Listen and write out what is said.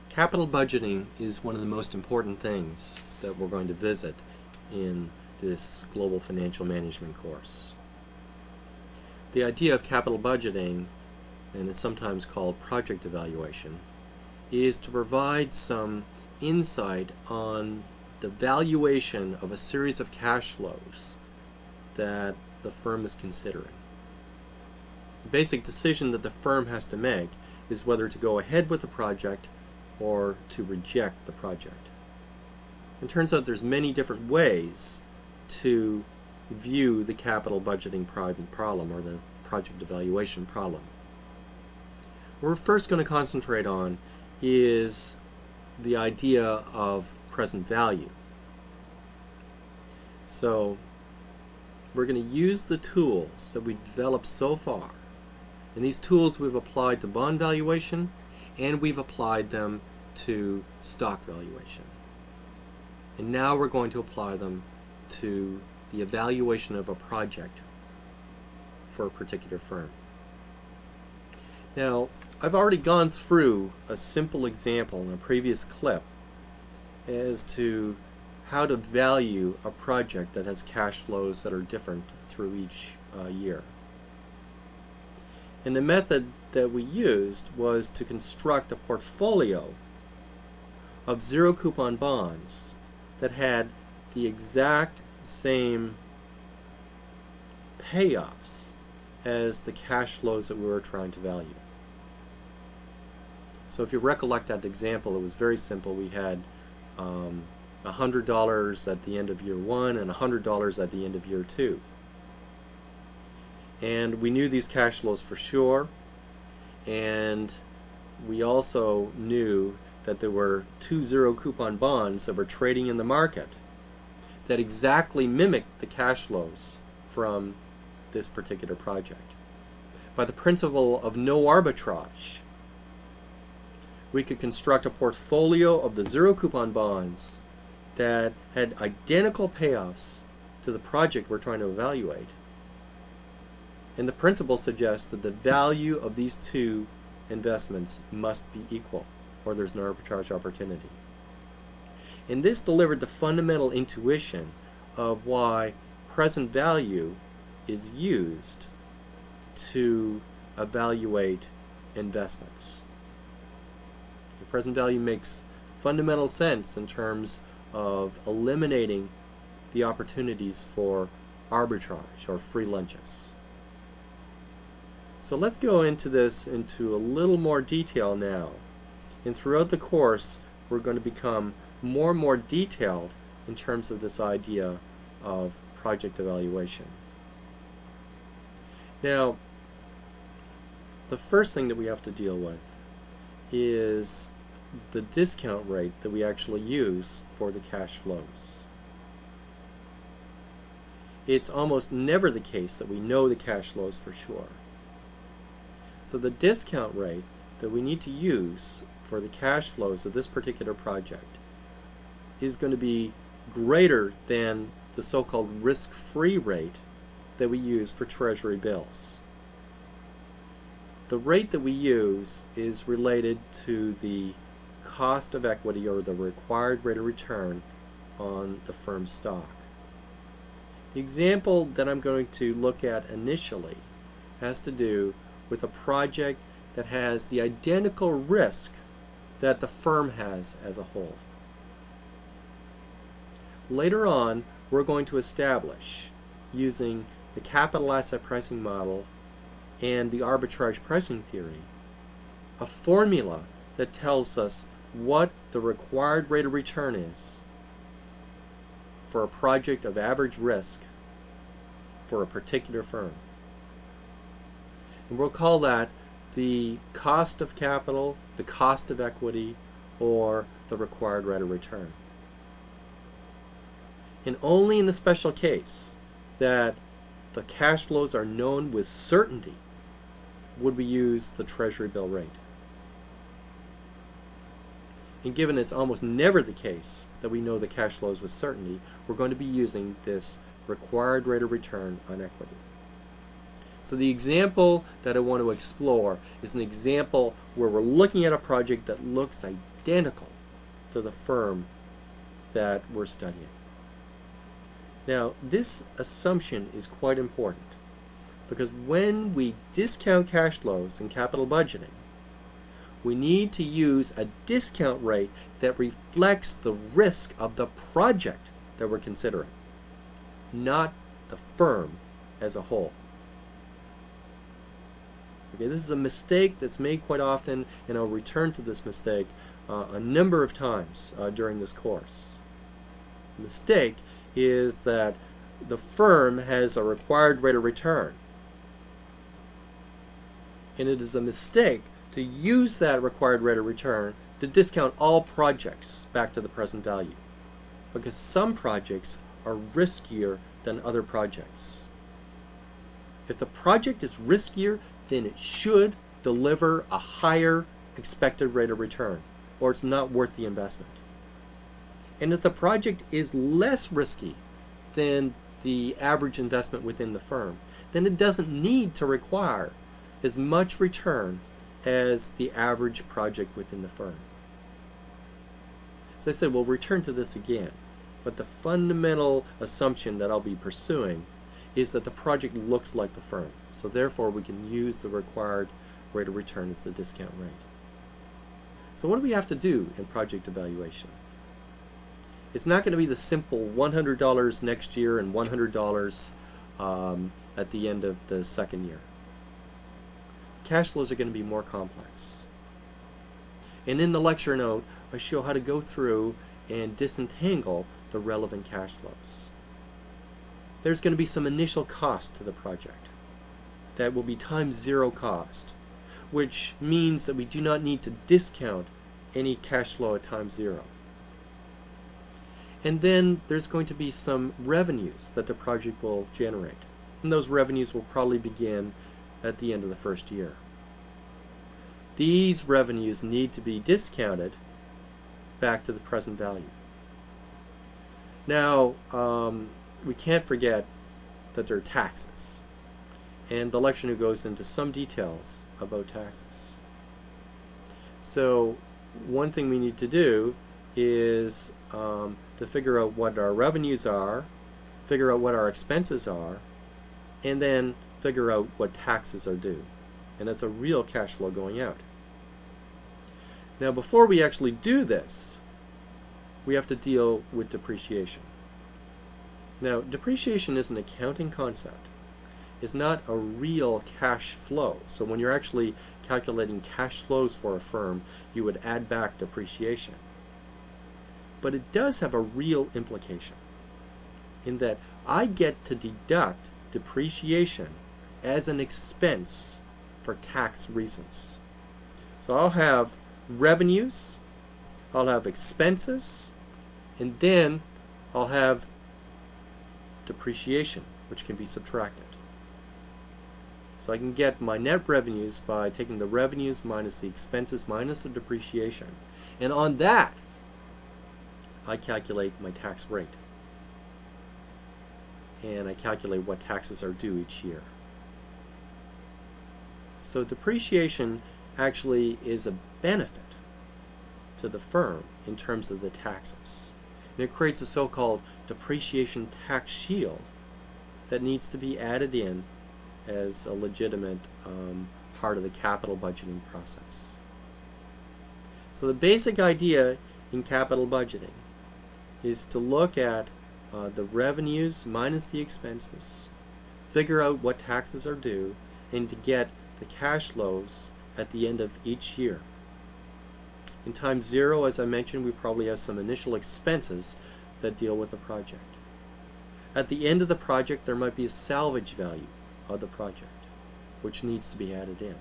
Capital budgeting is one of the most important things that we're going to visit in this global financial management course. The idea of capital budgeting, and it's sometimes called project evaluation, is to provide some insight on the valuation of a series of cash flows that the firm is considering. The basic decision that the firm has to make is whether to go ahead with the project or to reject the project. It turns out there's many different ways to view the capital budgeting problem or the project evaluation problem. What we're first going to concentrate on is the idea of present value. So we're going to use the tools that we've developed so far, and these tools we've applied to bond valuation and we've applied them to stock valuation. And now we're going to apply them to the evaluation of a project for a particular firm. Now, I've already gone through a simple example in a previous clip as to how to value a project that has cash flows that are different through each year. And the method that we used was to construct a portfolio of zero coupon bonds that had the exact same payoffs as the cash flows that we were trying to value. So if you recollect that example, it was very simple. We had $100 at the end of year 1 and $100 at the end of year 2. And we knew these cash flows for sure, and we also knew that there were 2 zero coupon bonds that were trading in the market that exactly mimicked the cash flows from this particular project. By the principle of no arbitrage, we could construct a portfolio of the zero coupon bonds that had identical payoffs to the project we're trying to evaluate. And the principle suggests that the value of these two investments must be equal, or there's an arbitrage opportunity. And this delivered the fundamental intuition of why present value is used to evaluate investments. The present value makes fundamental sense in terms of eliminating the opportunities for arbitrage or free lunches. So let's go into this into a little more detail now. And throughout the course, we're going to become more and more detailed in terms of this idea of project evaluation. Now, the first thing that we have to deal with is the discount rate that we actually use for the cash flows. It's almost never the case that we know the cash flows for sure. So the discount rate that we need to use for the cash flows of this particular project is going to be greater than the so-called risk-free rate that we use for Treasury bills. The rate that we use is related to the cost of equity, or the required rate of return on the firm's stock. The example that I'm going to look at initially has to do with a project that has the identical risk that the firm has as a whole. Later on, we're going to establish, using the capital asset pricing model and the arbitrage pricing theory, a formula that tells us what the required rate of return is for a project of average risk for a particular firm. And we'll call that the cost of capital, the cost of equity, or the required rate of return. And only in the special case that the cash flows are known with certainty would we use the Treasury bill rate. And given it's almost never the case that we know the cash flows with certainty, we're going to be using this required rate of return on equity. So the example that I want to explore is an example where we're looking at a project that looks identical to the firm that we're studying. Now, this assumption is quite important because when we discount cash flows in capital budgeting, we need to use a discount rate that reflects the risk of the project that we're considering, not the firm as a whole. Okay, this is a mistake that's made quite often, and I'll return to this mistake a number of times during this course. The mistake is that the firm has a required rate of return, and it is a mistake to use that required rate of return to discount all projects back to the present value, because some projects are riskier than other projects. If the project is riskier, then it should deliver a higher expected rate of return, or it's not worth the investment. And if the project is less risky than the average investment within the firm, then it doesn't need to require as much return as the average project within the firm. So I said, we'll return to this again, but the fundamental assumption that I'll be pursuing is that the project looks like the firm, so therefore we can use the required rate of return as the discount rate. So what do we have to do in project evaluation? It's not going to be the simple $100 next year and $100 at the end of the second year. Cash flows are going to be more complex. And in the lecture note, I show how to go through and disentangle the relevant cash flows. There's going to be some initial cost to the project that will be times zero cost, which means that we do not need to discount any cash flow at time zero. And then there's going to be some revenues that the project will generate, and those revenues will probably begin at the end of the first year. These revenues need to be discounted back to the present value. Now, we can't forget that there are taxes, and the lecture note goes into some details about taxes. So one thing we need to do is to figure out what our revenues are, figure out what our expenses are, and then figure out what taxes are due. And that's a real cash flow going out. Now, before we actually do this, we have to deal with depreciation. Now, depreciation is an accounting concept. It's not a real cash flow. So when you're actually calculating cash flows for a firm, you would add back depreciation. But it does have a real implication in that I get to deduct depreciation as an expense for tax reasons. So I'll have revenues, I'll have expenses, and then I'll have depreciation, which can be subtracted. So I can get my net revenues by taking the revenues minus the expenses minus the depreciation. And on that, I calculate my tax rate. And I calculate what taxes are due each year. So depreciation actually is a benefit to the firm in terms of the taxes. And it creates a so-called depreciation tax shield that needs to be added in as a legitimate part of the capital budgeting process. So the basic idea in capital budgeting is to look at the revenues minus the expenses, figure out what taxes are due, and to get the cash flows at the end of each year. In time zero, as I mentioned, we probably have some initial expenses that deal with the project. At the end of the project, there might be a salvage value of the project, which needs to be added in.